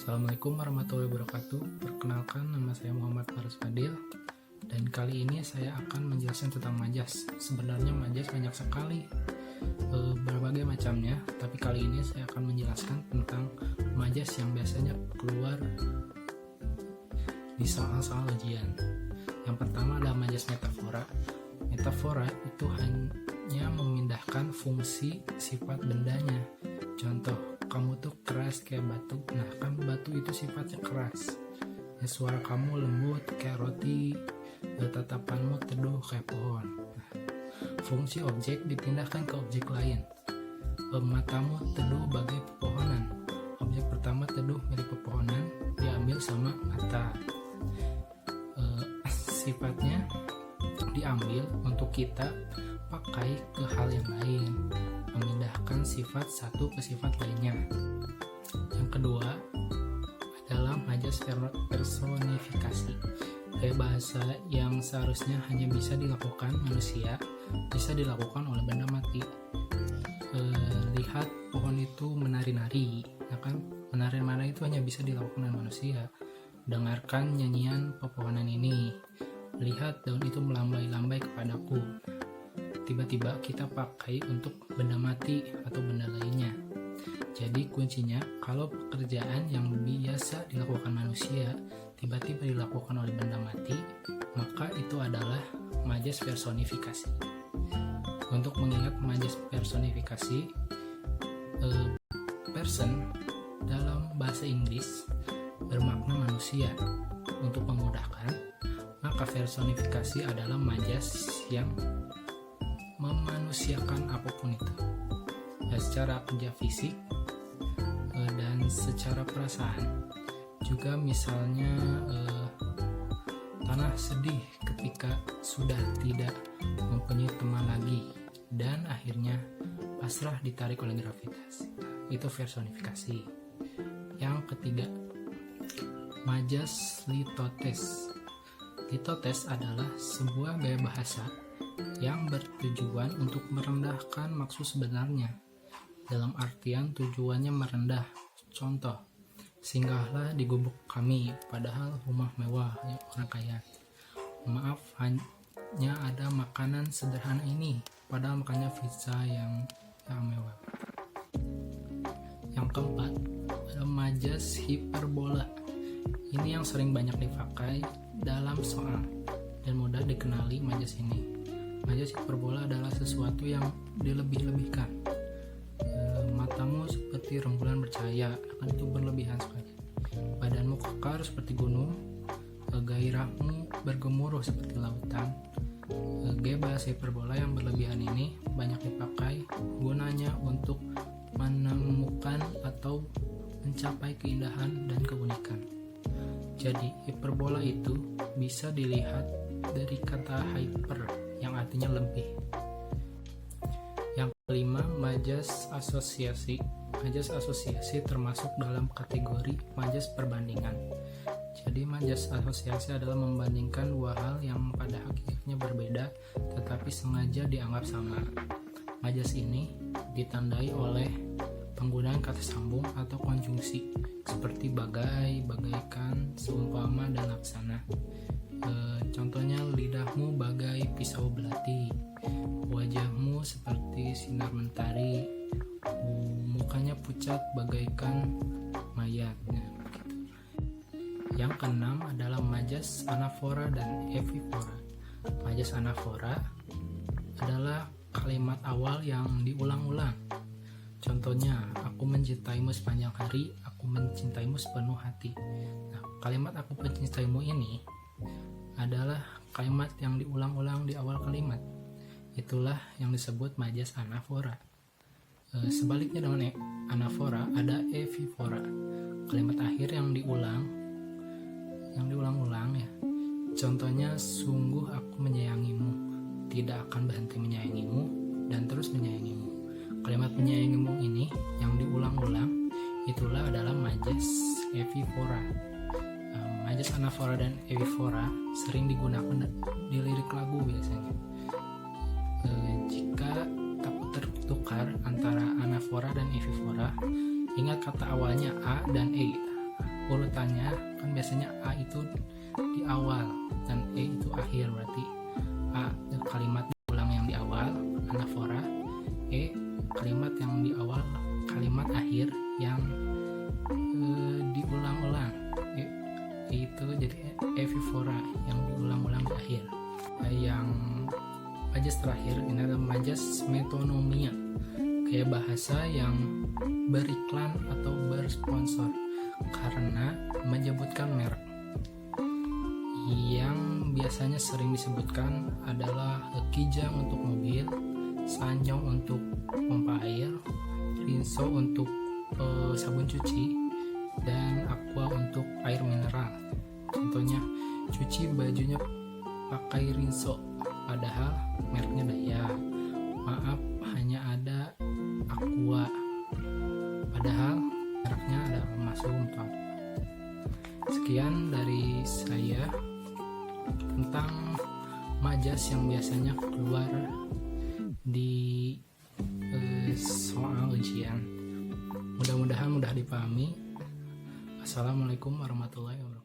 Assalamualaikum warahmatullahi wabarakatuh. Perkenalkan, nama saya Muhammad Faris Fadil. Dan kali ini saya akan menjelaskan tentang majas. Sebenarnya majas banyak sekali, berbagai macamnya. Tapi kali ini saya akan menjelaskan tentang majas yang biasanya keluar di soal-soal ujian. Yang pertama adalah majas metafora. Metafora itu hanya memindahkan fungsi sifat bendanya. Contoh, kamu tuh keras kayak batu. Nah, kan batu itu sifatnya keras. Ya, suara kamu lembut kayak roti. Tatapanmu teduh kayak pohon. Nah, fungsi objek dipindahkan ke objek lain. Matamu teduh bagai pepohonan. Objek pertama teduh mirip pepohonan diambil sama mata. Sifatnya diambil untuk kita pakai ke hal yang lain, memindahkan sifat satu ke sifat lainnya. Yang kedua adalah majas personifikasi. Kayak bahasa yang seharusnya hanya bisa dilakukan manusia, bisa dilakukan oleh benda mati. Lihat pohon itu menari-nari, ya kan? Menari-nari itu hanya bisa dilakukan oleh manusia. Dengarkan nyanyian pepohonan ini. Lihat daun itu melambai-lambai kepadaku. Tiba-tiba kita pakai untuk benda mati atau benda lainnya. Jadi kuncinya, kalau pekerjaan yang biasa dilakukan manusia tiba-tiba dilakukan oleh benda mati, maka itu adalah majas personifikasi. Untuk mengingat majas personifikasi, person dalam bahasa Inggris bermakna manusia. Untuk memudahkan, maka personifikasi adalah majas yang memanusiakan apapun itu, ya, secara kerja fisik dan secara perasaan. Juga misalnya tanah sedih ketika sudah tidak mempunyai teman lagi dan akhirnya pasrah ditarik oleh gravitasi. Itu personifikasi. Yang ketiga, majas litotes. Litotes adalah sebuah gaya bahasa yang bertujuan untuk merendahkan maksud sebenarnya. Dalam artian tujuannya merendah. Contoh, singgahlah di gubuk kami, padahal rumah mewah ya, orang kaya. Maaf, hanya ada makanan sederhana ini, padahal makannya pizza yang mewah. Yang keempat, ada majas hiperbola. Ini yang sering banyak dipakai dalam soal dan mudah dikenali majas ini. Majas hiperbola adalah sesuatu yang dilebih-lebihkan. Matamu seperti rembulan bercahaya, akan itu berlebihan sekali. Badanmu kekar seperti gunung, gairahmu bergemuruh seperti lautan. Gaya bahasa hiperbola yang berlebihan ini banyak dipakai gunanya untuk menemukan atau mencapai keindahan dan keunikan. Jadi hiperbola itu bisa dilihat dari kata hyper yang artinya lebih. Yang kelima, majas asosiasi. Majas asosiasi termasuk dalam kategori majas perbandingan. Jadi majas asosiasi adalah membandingkan dua hal yang pada hakikatnya berbeda tetapi sengaja dianggap sama. Majas ini ditandai oleh penggunaan kata sambung atau konjungsi seperti bagai, bagaikan, seumpama, dan laksana. Contohnya, lidahmu bagai pisau belati, wajahmu seperti sinar mentari, mukanya pucat bagaikan mayat. Yang keenam adalah majas anafora dan epifora. Majas anafora adalah kalimat awal yang diulang-ulang. Contohnya, aku mencintaimu sepanjang hari, aku mencintaimu sepenuh hati. Nah, kalimat aku mencintaimu ini adalah kalimat yang diulang-ulang di awal kalimat. Itulah yang disebut majas anafora. Sebaliknya dengan anafora ada epifora. Kalimat akhir yang diulang-ulang ya. Contohnya, sungguh aku menyayangimu, tidak akan berhenti menyayangimu, dan terus menyayangimu. Kalimat menyayangimu ini yang diulang-ulang itulah adalah majas epifora. Majas anafora dan epifora sering digunakan di lirik lagu biasanya. Jika takut tertukar antara anafora dan epifora, ingat kata awalnya A dan E. urutannya kan biasanya A itu di awal dan E itu akhir, berarti A kalimat diulang yang di awal anafora, E kalimat yang di awal kalimat akhir yang diulang-ulang, itu jadi evifora yang diulang-ulang di akhir. Yang majas terakhir ini adalah majas metonomia, kayak bahasa yang beriklan atau bersponsor karena menyebutkan merek. Yang biasanya sering disebutkan adalah Kijang untuk mobil, Sanyong untuk pompa air, Rinso untuk sabun cuci, dan Aqua untuk air mineral. Contohnya cuci bajunya pakai Rinso padahal mereknya Daya. Maaf, hanya ada Aqua padahal mereknya ada Masum. Sekian dari saya tentang majas yang biasanya keluar di soal ujian. Mudah-mudahan mudah dipahami. Assalamualaikum warahmatullahi wabarakatuh.